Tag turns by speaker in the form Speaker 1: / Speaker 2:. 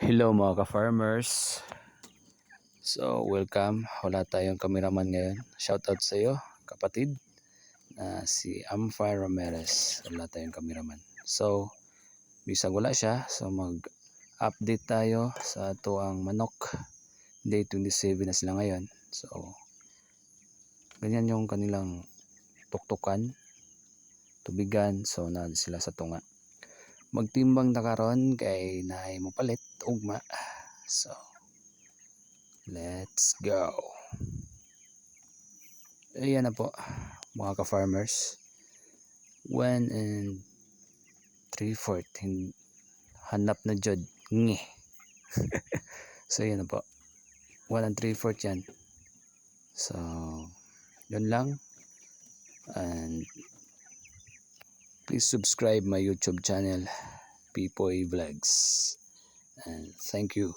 Speaker 1: Hello mga ka-farmers. So welcome. Wala tayong cameraman ngayon. Shoutout sa iyo kapatid na si Amfar Ramirez. Wala tayong cameraman. So bisag wala siya. So mag-update tayo sa tuang manok. Day 27 na sila ngayon. So ganyan yung kanilang tuktukan, tubigan. So na sila sa tunga. Magtimbang na karon kay naay mo palit ugma. So let's go. Ayan na po mga ka-farmers. 1 and 3/4 hanap na jud nge. So ayan na po, 1 and 3/4 yan. So yun lang, and please subscribe my YouTube channel, Pipoy Vlogs, and thank you.